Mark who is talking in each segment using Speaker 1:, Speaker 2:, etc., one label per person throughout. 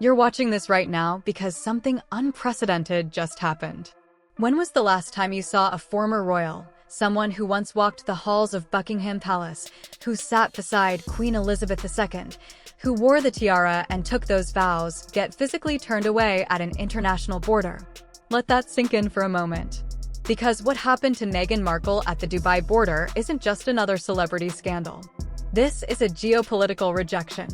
Speaker 1: You're watching this right now because something unprecedented just happened. When was the last time you saw a former royal, someone who once walked the halls of Buckingham Palace, who sat beside Queen Elizabeth II, who wore the tiara and took those vows, get physically turned away at an international border? Let that sink in for a moment. Because what happened to Meghan Markle at the Dubai border isn't just another celebrity scandal. This is a geopolitical rejection.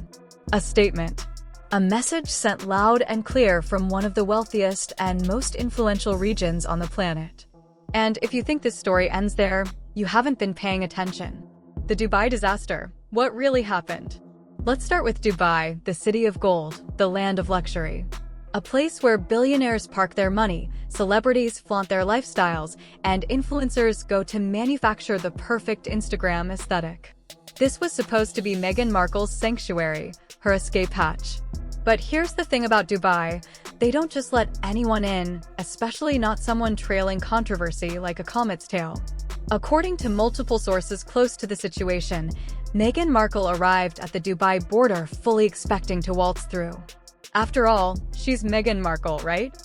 Speaker 1: A statement. A message sent loud and clear from one of the wealthiest and most influential regions on the planet. And if you think this story ends there, you haven't been paying attention. The Dubai disaster. What really happened? Let's start with Dubai, the city of gold, the land of luxury. A place where billionaires park their money, celebrities flaunt their lifestyles, and influencers go to manufacture the perfect Instagram aesthetic. This was supposed to be Meghan Markle's sanctuary, her escape hatch. But here's the thing about Dubai, they don't just let anyone in, especially not someone trailing controversy like a comet's tail. According to multiple sources close to the situation, Meghan Markle arrived at the Dubai border fully expecting to waltz through. After all, she's Meghan Markle, right?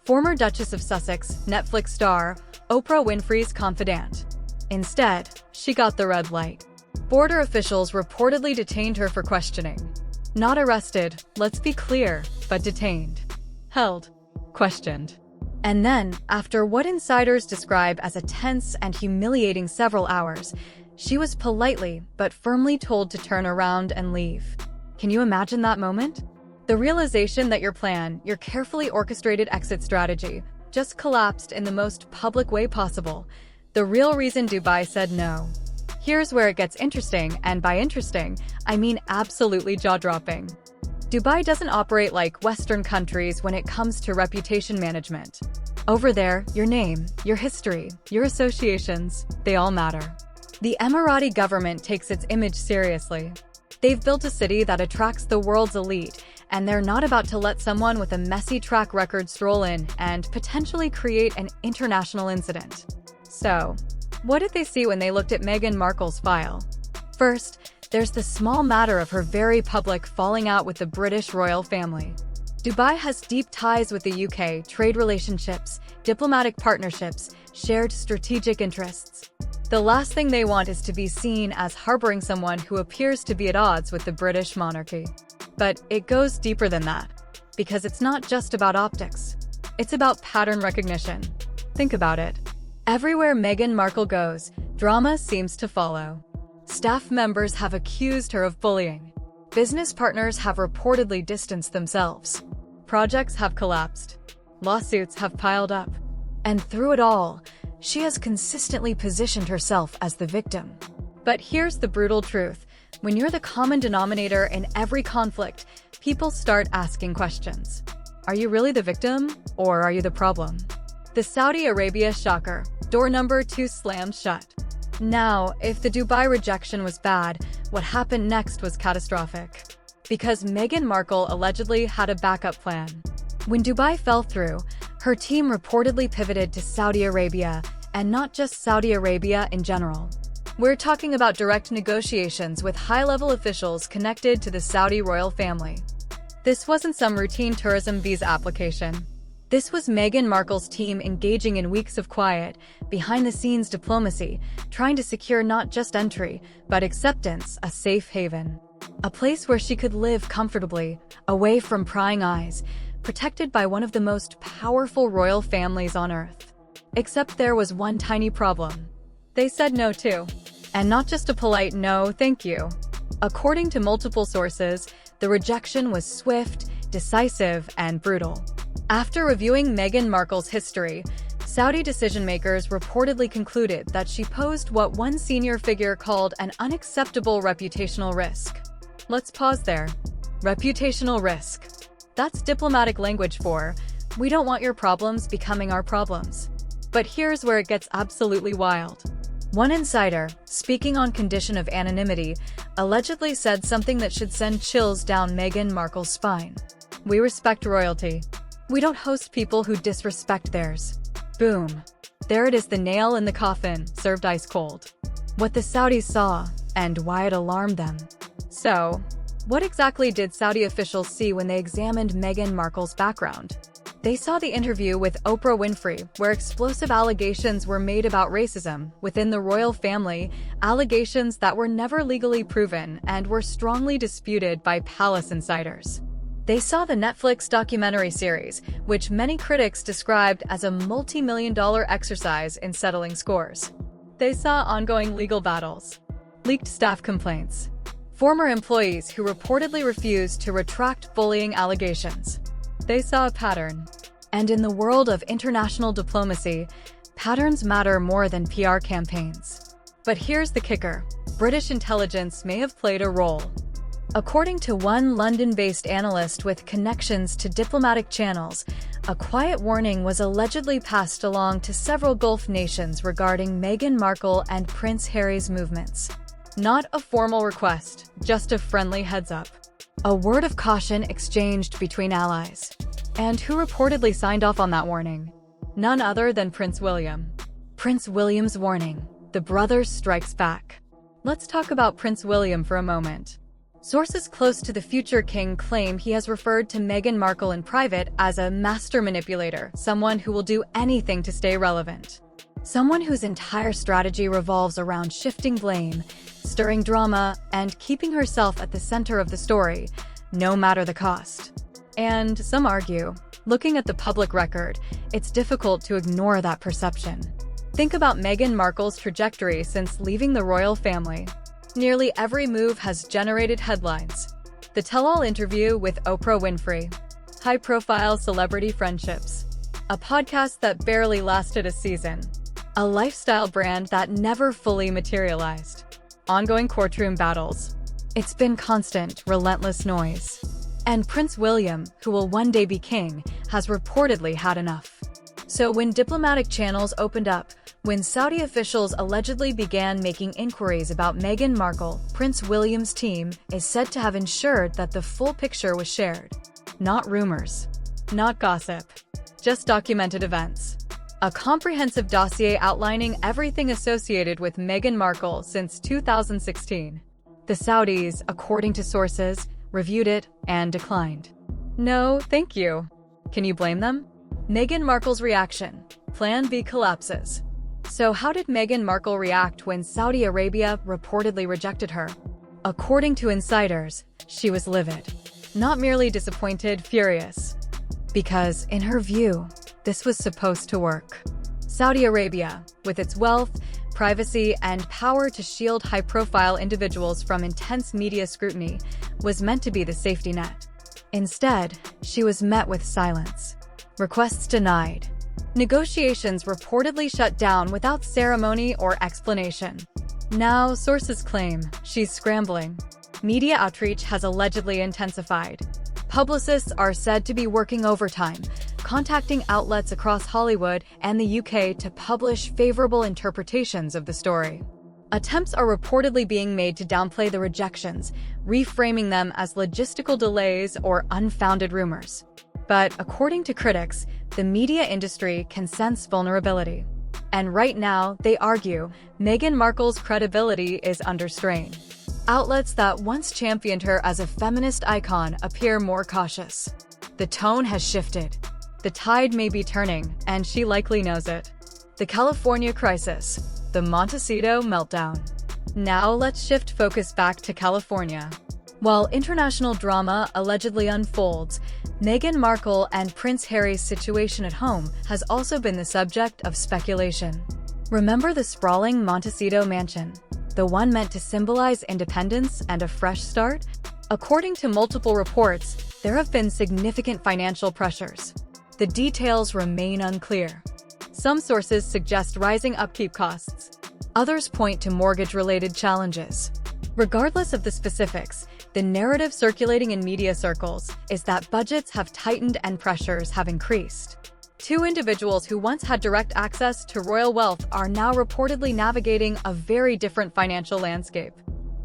Speaker 1: Former Duchess of Sussex, Netflix star, Oprah Winfrey's confidant. Instead, she got the red light. Border officials reportedly detained her for questioning. Not arrested, let's be clear, but detained. Held. Questioned. And then, after what insiders describe as a tense and humiliating several hours, she was politely but firmly told to turn around and leave. Can you imagine that moment? The realization that your plan, your carefully orchestrated exit strategy, just collapsed in the most public way possible. The real reason Dubai said no. Here's where it gets interesting, and by interesting, I mean absolutely jaw-dropping. Dubai doesn't operate like Western countries when it comes to reputation management. Over there, your name, your history, your associations, they all matter. The Emirati government takes its image seriously. They've built a city that attracts the world's elite, and they're not about to let someone with a messy track record stroll in and potentially create an international incident. So, what did they see when they looked at Meghan Markle's file? First, there's the small matter of her very public falling out with the British royal family. Dubai has deep ties with the UK, trade relationships, diplomatic partnerships, shared strategic interests. The last thing they want is to be seen as harboring someone who appears to be at odds with the British monarchy. But it goes deeper than that, because it's not just about optics. It's about pattern recognition. Think about it. Everywhere Meghan Markle goes, drama seems to follow. Staff members have accused her of bullying. Business partners have reportedly distanced themselves. Projects have collapsed. Lawsuits have piled up. And through it all, she has consistently positioned herself as the victim. But here's the brutal truth. When you're the common denominator in every conflict, people start asking questions. Are you really the victim, or are you the problem? The Saudi Arabia shocker. Door number 2 slammed shut. Now, if the Dubai rejection was bad, what happened next was catastrophic. Because Meghan Markle allegedly had a backup plan. When Dubai fell through, her team reportedly pivoted to Saudi Arabia, and not just Saudi Arabia in general. We're talking about direct negotiations with high-level officials connected to the Saudi royal family. This wasn't some routine tourism visa application. This was Meghan Markle's team engaging in weeks of quiet, behind-the-scenes diplomacy, trying to secure not just entry, but acceptance, a safe haven. A place where she could live comfortably, away from prying eyes, protected by one of the most powerful royal families on earth. Except there was one tiny problem. They said no too. And not just a polite no, thank you. According to multiple sources, the rejection was swift, decisive, and brutal. After reviewing Meghan Markle's history, Saudi decision-makers reportedly concluded that she posed what one senior figure called an unacceptable reputational risk. Let's pause there. Reputational risk. That's diplomatic language for, we don't want your problems becoming our problems. But here's where it gets absolutely wild. One insider, speaking on condition of anonymity, allegedly said something that should send chills down Meghan Markle's spine. We respect royalty. We don't host people who disrespect theirs. Boom. There it is, the nail in the coffin, served ice cold. What the Saudis saw, and why it alarmed them. So, What exactly did Saudi officials see when they examined Meghan Markle's background? They saw the interview with Oprah Winfrey, where explosive allegations were made about racism within the royal family, allegations that were never legally proven and were strongly disputed by palace insiders. They saw the Netflix documentary series, which many critics described as a multi-million-dollar exercise in settling scores. They saw ongoing legal battles, leaked staff complaints, former employees who reportedly refused to retract bullying allegations. They saw a pattern. And in the world of international diplomacy, patterns matter more than PR campaigns. But here's the kicker: British intelligence may have played a role. According to one London-based analyst with connections to diplomatic channels, a quiet warning was allegedly passed along to several Gulf nations regarding Meghan Markle and Prince Harry's movements. Not a formal request, just a friendly heads-up. A word of caution exchanged between allies. And who reportedly signed off on that warning? None other than Prince William. Prince William's warning: the brothers strikes back. Let's talk about Prince William for a moment. Sources close to the future king claim he has referred to Meghan Markle in private as a master manipulator, someone who will do anything to stay relevant. Someone whose entire strategy revolves around shifting blame, stirring drama, and keeping herself at the center of the story, no matter the cost. And some argue, looking at the public record, it's difficult to ignore that perception. Think about Meghan Markle's trajectory since leaving the royal family. Nearly every move has generated headlines. The tell-all interview with Oprah Winfrey, high-profile celebrity friendships, a podcast that barely lasted a season, a lifestyle brand that never fully materialized, ongoing courtroom battles. It's been constant, relentless noise. And Prince William, who will one day be king, has reportedly had enough. So when diplomatic channels opened up, when Saudi officials allegedly began making inquiries about Meghan Markle, Prince William's team is said to have ensured that the full picture was shared. Not rumors, not gossip, just documented events. A comprehensive dossier outlining everything associated with Meghan Markle since 2016. The Saudis, according to sources, reviewed it and declined. No, thank you. Can you blame them? Meghan Markle's reaction: Plan B collapses. So how did Meghan Markle react when Saudi Arabia reportedly rejected her? According to insiders, she was livid. Not merely disappointed, furious. Because, in her view, this was supposed to work. Saudi Arabia, with its wealth, privacy, and power to shield high-profile individuals from intense media scrutiny, was meant to be the safety net. Instead, she was met with silence. Requests denied. Negotiations reportedly shut down without ceremony or explanation. Now, sources claim she's scrambling. Media outreach has allegedly intensified. Publicists are said to be working overtime, contacting outlets across Hollywood and the UK to publish favorable interpretations of the story. Attempts are reportedly being made to downplay the rejections, reframing them as logistical delays or unfounded rumors. But according to critics, the media industry can sense vulnerability. And right now, they argue, Meghan Markle's credibility is under strain. Outlets that once championed her as a feminist icon appear more cautious. The tone has shifted. The tide may be turning, and she likely knows it. The California crisis. The Montecito meltdown. Now let's shift focus back to California. While international drama allegedly unfolds, Meghan Markle and Prince Harry's situation at home has also been the subject of speculation. Remember the sprawling Montecito mansion, the one meant to symbolize independence and a fresh start? According to multiple reports, there have been significant financial pressures. The details remain unclear. Some sources suggest rising upkeep costs. Others point to mortgage-related challenges. Regardless of the specifics, the narrative circulating in media circles is that budgets have tightened and pressures have increased. Two individuals who once had direct access to royal wealth are now reportedly navigating a very different financial landscape.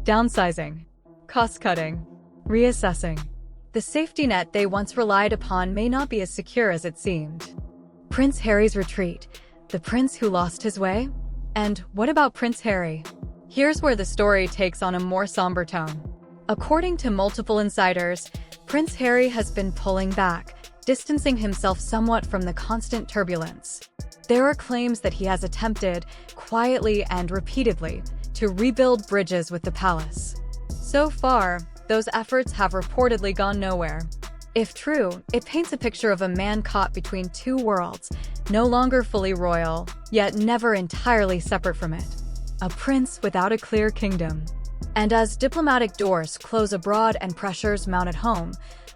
Speaker 1: Downsizing, cost-cutting, reassessing. The safety net they once relied upon may not be as secure as it seemed. Prince Harry's retreat, the prince who lost his way? And what about Prince Harry? Here's where the story takes on a more somber tone. According to multiple insiders, Prince Harry has been pulling back, distancing himself somewhat from the constant turbulence. There are claims that he has attempted, quietly and repeatedly, to rebuild bridges with the palace. So far, those efforts have reportedly gone nowhere. If true, it paints a picture of a man caught between two worlds, no longer fully royal, yet never entirely separate from it. A prince without a clear kingdom. And as diplomatic doors close abroad and pressures mount at home,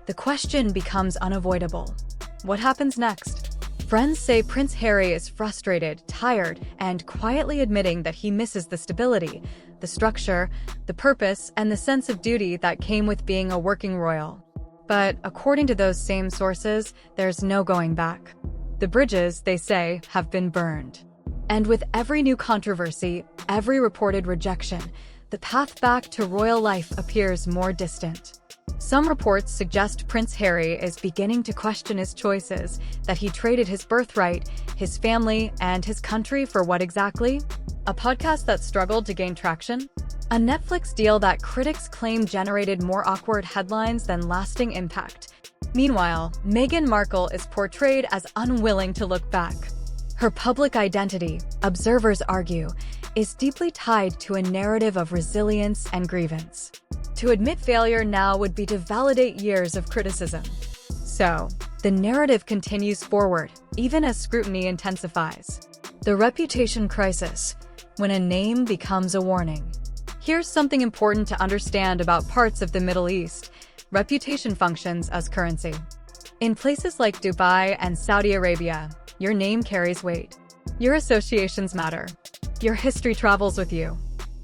Speaker 1: the question becomes unavoidable. What happens next? Friends say Prince Harry is frustrated, tired, and quietly admitting that he misses the stability, the structure, the purpose, and the sense of duty that came with being a working royal. But according to those same sources, there's no going back. The bridges, they say, have been burned. And with every new controversy, every reported rejection, the path back to royal life appears more distant. Some reports suggest Prince Harry is beginning to question his choices, that he traded his birthright, his family, and his country for what exactly? A podcast that struggled to gain traction? A Netflix deal that critics claim generated more awkward headlines than lasting impact. Meanwhile, Meghan Markle is portrayed as unwilling to look back. Her public identity, observers argue, is deeply tied to a narrative of resilience and grievance. To admit failure now would be to validate years of criticism. So, the narrative continues forward, even as scrutiny intensifies. The reputation crisis, when a name becomes a warning. Here's something important to understand about parts of the Middle East. Reputation functions as currency. In places like Dubai and Saudi Arabia, your name carries weight. Your associations matter. Your history travels with you.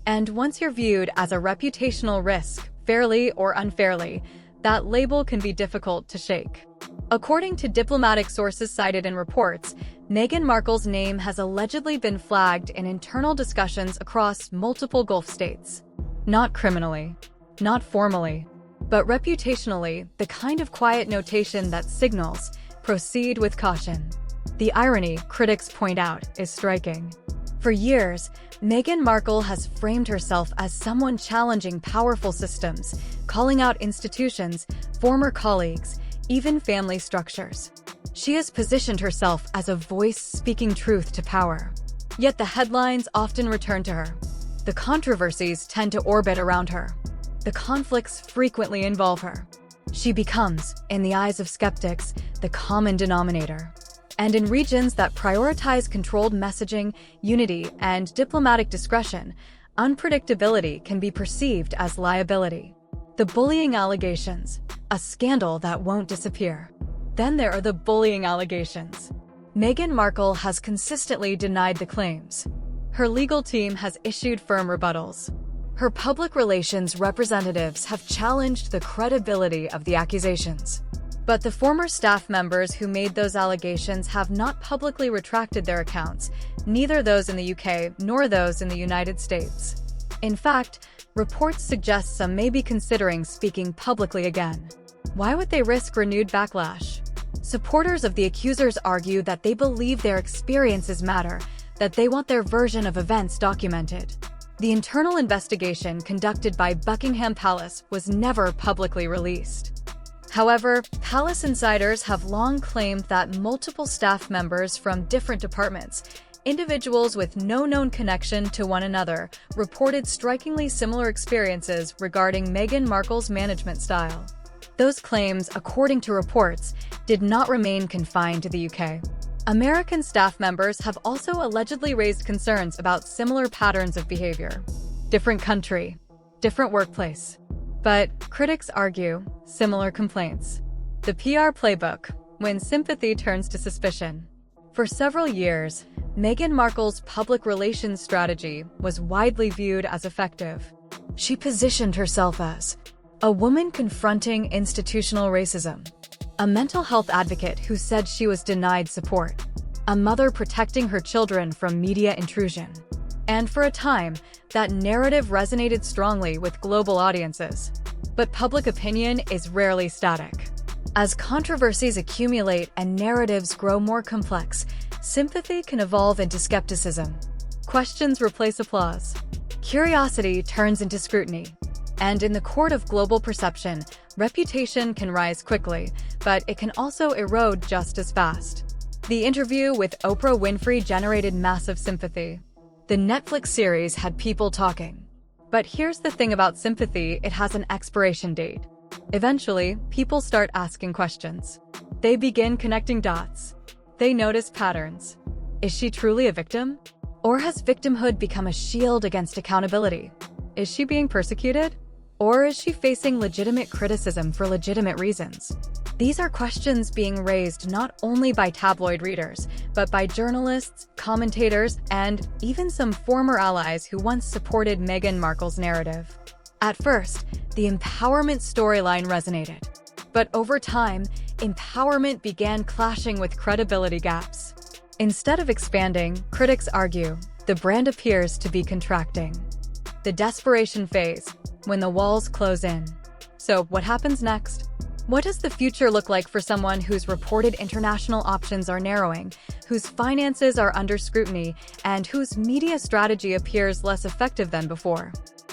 Speaker 1: And once you're viewed as a reputational risk, fairly or unfairly, that label can be difficult to shake. According to diplomatic sources cited in reports, Meghan Markle's name has allegedly been flagged in internal discussions across multiple Gulf states. Not criminally, not formally, but reputationally, the kind of quiet notation that signals, proceed with caution. The irony, critics point out, is striking. For years, Meghan Markle has framed herself as someone challenging powerful systems, calling out institutions, former colleagues, even family structures. She has positioned herself as a voice speaking truth to power. Yet the headlines often return to her. The controversies tend to orbit around her. The conflicts frequently involve her. She becomes, in the eyes of skeptics, the common denominator. And in regions that prioritize controlled messaging, unity, and diplomatic discretion, unpredictability can be perceived as liability. The bullying allegations, a scandal that won't disappear. Then there are the bullying allegations. Meghan Markle has consistently denied the claims. Her legal team has issued firm rebuttals. Her public relations representatives have challenged the credibility of the accusations. But the former staff members who made those allegations have not publicly retracted their accounts, neither those in the UK nor those in the United States. In fact, reports suggest some may be considering speaking publicly again. Why would they risk renewed backlash? Supporters of the accusers argue that they believe their experiences matter, that they want their version of events documented. The internal investigation conducted by Buckingham Palace was never publicly released. However, palace insiders have long claimed that multiple staff members from different departments, individuals with no known connection to one another, reported strikingly similar experiences regarding Meghan Markle's management style. Those claims, according to reports, did not remain confined to the UK. American staff members have also allegedly raised concerns about similar patterns of behavior. Different country, different workplace. But critics argue similar complaints. The PR playbook, when sympathy turns to suspicion. For several years, Meghan Markle's public relations strategy was widely viewed as effective. She positioned herself as a woman confronting institutional racism, a mental health advocate who said she was denied support, a mother protecting her children from media intrusion. And for a time, that narrative resonated strongly with global audiences. But public opinion is rarely static. As controversies accumulate and narratives grow more complex, sympathy can evolve into skepticism. Questions replace applause. Curiosity turns into scrutiny. And in the court of global perception, reputation can rise quickly, but it can also erode just as fast. The interview with Oprah Winfrey generated massive sympathy. The Netflix series had people talking. But here's the thing about sympathy, it has an expiration date. Eventually, people start asking questions. They begin connecting dots. They notice patterns. Is she truly a victim? Or has victimhood become a shield against accountability? Is she being persecuted? Or is she facing legitimate criticism for legitimate reasons? These are questions being raised not only by tabloid readers, but by journalists, commentators, and even some former allies who once supported Meghan Markle's narrative. At first, the empowerment storyline resonated. But over time, empowerment began clashing with credibility gaps. Instead of expanding, critics argue, the brand appears to be contracting. The desperation phase, when the walls close in. So what happens next? What does the future look like for someone whose reported international options are narrowing, whose finances are under scrutiny, and whose media strategy appears less effective than before?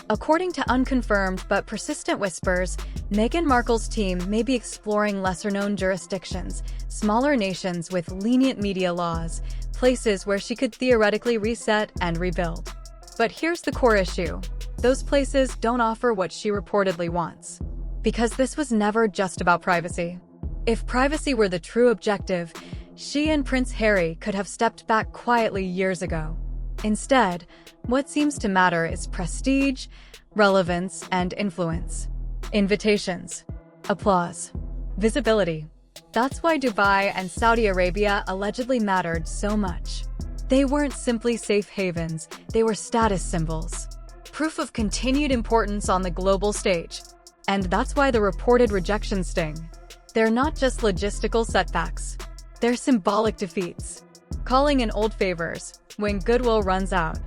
Speaker 1: According to unconfirmed but persistent whispers, Meghan Markle's team may be exploring lesser-known jurisdictions, smaller nations with lenient media laws, places where she could theoretically reset and rebuild. But here's the core issue. Those places don't offer what she reportedly wants. Because this was never just about privacy. If privacy were the true objective, she and Prince Harry could have stepped back quietly years ago. Instead, what seems to matter is prestige, relevance, and influence. Invitations, applause, visibility. That's why Dubai and Saudi Arabia allegedly mattered so much. They weren't simply safe havens, they were status symbols. Proof of continued importance on the global stage. And that's why the reported rejections sting. They're not just logistical setbacks. They're symbolic defeats. Calling in old favors when goodwill runs out.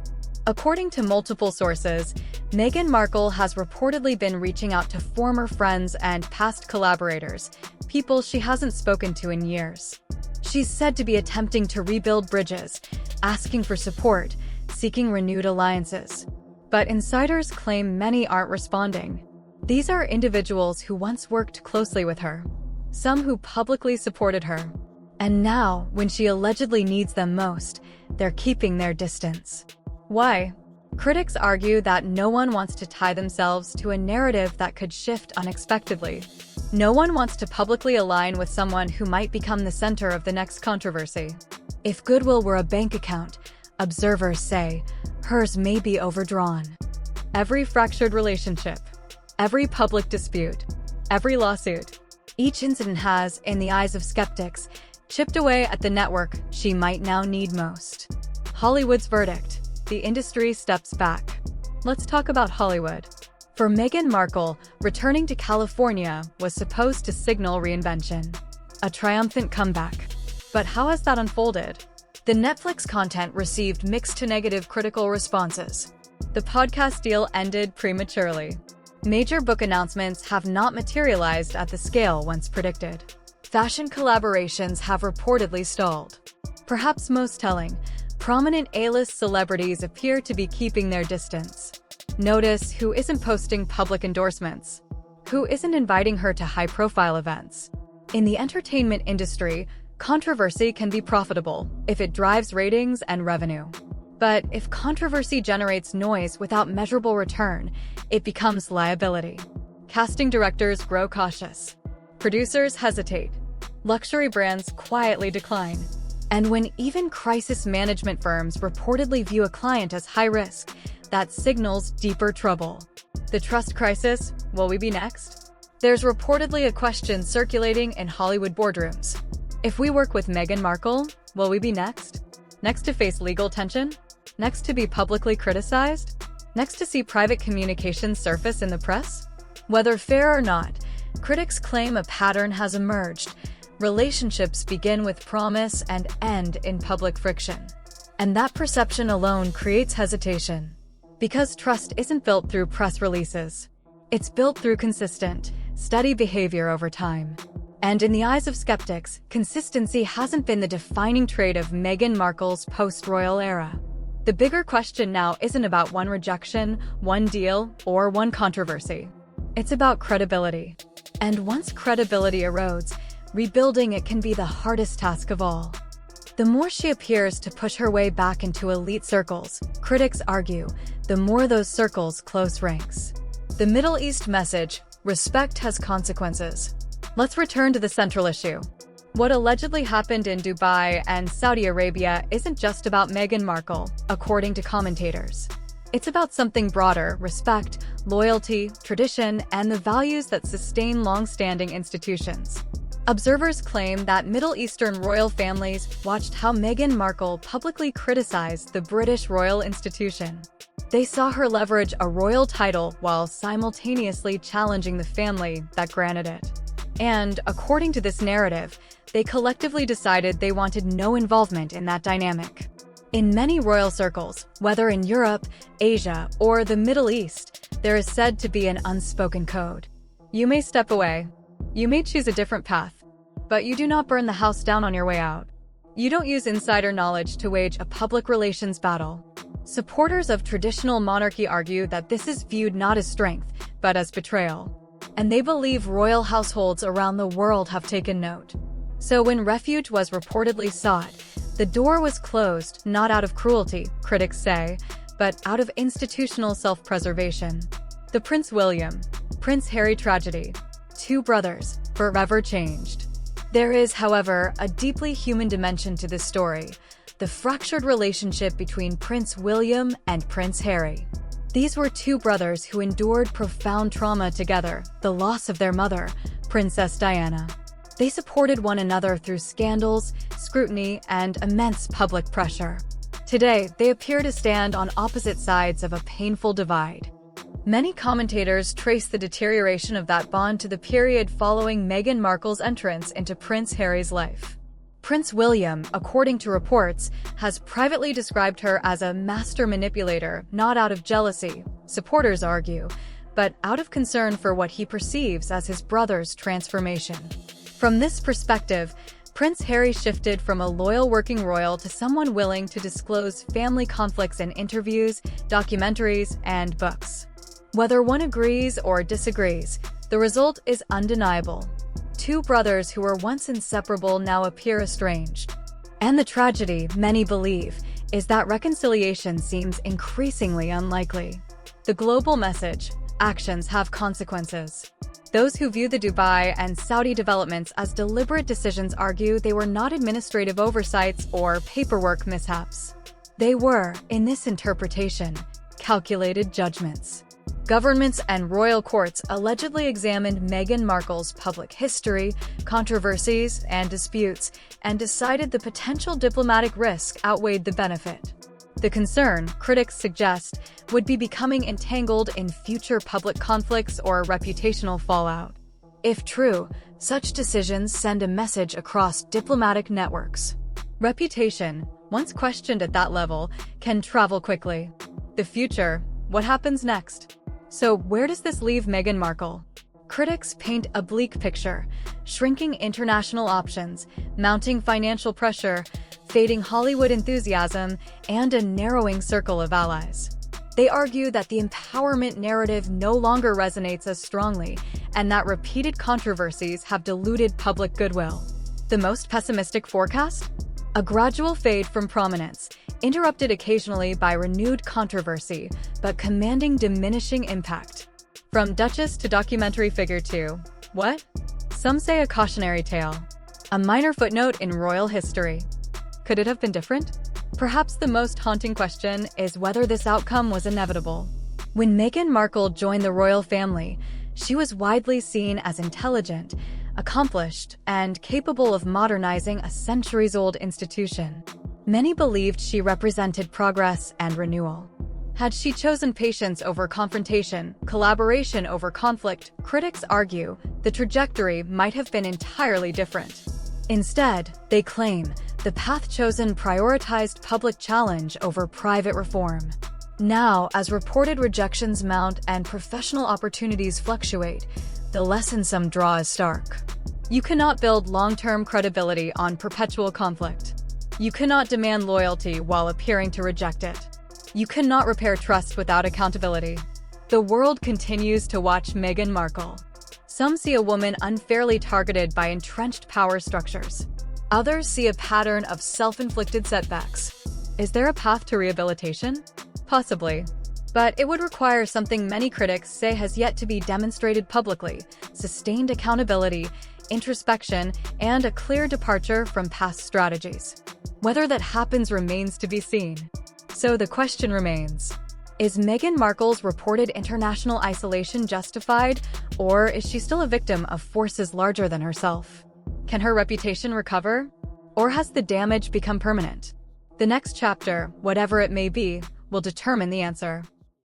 Speaker 1: According to multiple sources, Meghan Markle has reportedly been reaching out to former friends and past collaborators, people she hasn't spoken to in years. She's said to be attempting to rebuild bridges, asking for support, seeking renewed alliances. But insiders claim many aren't responding. These are individuals who once worked closely with her, some who publicly supported her. And now, when she allegedly needs them most, they're keeping their distance. Why? Critics argue that no one wants to tie themselves to a narrative that could shift unexpectedly. No one wants to publicly align with someone who might become the center of the next controversy. If goodwill were a bank account, observers say, hers may be overdrawn. Every fractured relationship, every public dispute, every lawsuit, each incident has, in the eyes of skeptics, chipped away at the network she might now need most. Hollywood's verdict. The industry steps back. Let's talk about Hollywood. For Meghan Markle, returning to California was supposed to signal reinvention, a triumphant comeback. But how has that unfolded? The Netflix content received mixed to negative critical responses. The podcast deal ended prematurely. Major book announcements have not materialized at the scale once predicted. Fashion collaborations have reportedly stalled. Perhaps most telling, prominent A-list celebrities appear to be keeping their distance. Notice who isn't posting public endorsements, who isn't inviting her to high-profile events. In the entertainment industry, controversy can be profitable if it drives ratings and revenue. But if controversy generates noise without measurable return, it becomes liability. Casting directors grow cautious. Producers hesitate. Luxury brands quietly decline. And when even crisis management firms reportedly view a client as high risk, that signals deeper trouble. The trust crisis, will we be next? There's reportedly a question circulating in Hollywood boardrooms. If we work with Meghan Markle, will we be next? Next to face legal tension? Next to be publicly criticized? Next to see private communications surface in the press? Whether fair or not, critics claim a pattern has emerged. Relationships begin with promise and end in public friction. And that perception alone creates hesitation. Because trust isn't built through press releases. It's built through consistent, steady behavior over time. And in the eyes of skeptics, consistency hasn't been the defining trait of Meghan Markle's post-royal era. The bigger question now isn't about one rejection, one deal, or one controversy. It's about credibility. And once credibility erodes, rebuilding it can be the hardest task of all. The more she appears to push her way back into elite circles, critics argue, the more those circles close ranks. The Middle East message, respect has consequences. Let's return to the central issue. What allegedly happened in Dubai and Saudi Arabia isn't just about Meghan Markle, according to commentators. It's about something broader: respect, loyalty, tradition, and the values that sustain long-standing institutions. Observers claim that Middle Eastern royal families watched how Meghan Markle publicly criticized the British royal institution. They saw her leverage a royal title while simultaneously challenging the family that granted it. And, according to this narrative, they collectively decided they wanted no involvement in that dynamic. In many royal circles, whether in Europe, Asia, or the Middle East, there is said to be an unspoken code. You may step away. You may choose a different path. But you do not burn the house down on your way out. You don't use insider knowledge to wage a public relations battle. Supporters of traditional monarchy argue that this is viewed not as strength, but as betrayal. And they believe royal households around the world have taken note. So when refuge was reportedly sought, the door was closed not out of cruelty, critics say, but out of institutional self-preservation. The Prince William, Prince Harry tragedy. Two brothers, forever changed. There is, however, a deeply human dimension to this story: the fractured relationship between Prince William and Prince Harry. These were two brothers who endured profound trauma together, the loss of their mother, Princess Diana. They supported one another through scandals, scrutiny, and immense public pressure. Today, they appear to stand on opposite sides of a painful divide. Many commentators trace the deterioration of that bond to the period following Meghan Markle's entrance into Prince Harry's life. Prince William, according to reports, has privately described her as a master manipulator, not out of jealousy, supporters argue, but out of concern for what he perceives as his brother's transformation. From this perspective, Prince Harry shifted from a loyal working royal to someone willing to disclose family conflicts in interviews, documentaries, and books. Whether one agrees or disagrees, the result is undeniable. Two brothers who were once inseparable now appear estranged. And the tragedy, many believe, is that reconciliation seems increasingly unlikely. The global message: actions have consequences. Those who view the Dubai and Saudi developments as deliberate decisions argue they were not administrative oversights or paperwork mishaps. They were, in this interpretation, calculated judgments. Governments and royal courts allegedly examined Meghan Markle's public history, controversies, and disputes, and decided the potential diplomatic risk outweighed the benefit. The concern, critics suggest, would be becoming entangled in future public conflicts or reputational fallout. If true, such decisions send a message across diplomatic networks. Reputation, once questioned at that level, can travel quickly. The future, what happens next? So where does this leave Meghan Markle? Critics paint a bleak picture: shrinking international options, mounting financial pressure, fading Hollywood enthusiasm, and a narrowing circle of allies. They argue that the empowerment narrative no longer resonates as strongly, and that repeated controversies have diluted public goodwill. The most pessimistic forecast? A gradual fade from prominence, interrupted occasionally by renewed controversy, but commanding diminishing impact. From Duchess to documentary figure to, what? Some say a cautionary tale. A minor footnote in royal history. Could it have been different? Perhaps the most haunting question is whether this outcome was inevitable. When Meghan Markle joined the royal family, she was widely seen as intelligent, accomplished, and capable of modernizing a centuries-old institution. Many believed she represented progress and renewal. Had she chosen patience over confrontation, collaboration over conflict, critics argue the trajectory might have been entirely different. Instead, they claim, the path chosen prioritized public challenge over private reform. Now, as reported rejections mount and professional opportunities fluctuate, the lesson some draw is stark. You cannot build long-term credibility on perpetual conflict. You cannot demand loyalty while appearing to reject it. You cannot repair trust without accountability. The world continues to watch Meghan Markle. Some see a woman unfairly targeted by entrenched power structures. Others see a pattern of self-inflicted setbacks. Is there a path to rehabilitation? Possibly. But it would require something many critics say has yet to be demonstrated publicly: sustained accountability, introspection, and a clear departure from past strategies. Whether that happens remains to be seen. So the question remains: is Meghan Markle's reported international isolation justified, or is she still a victim of forces larger than herself? Can her reputation recover, or has the damage become permanent? The next chapter, whatever it may be, will determine the answer.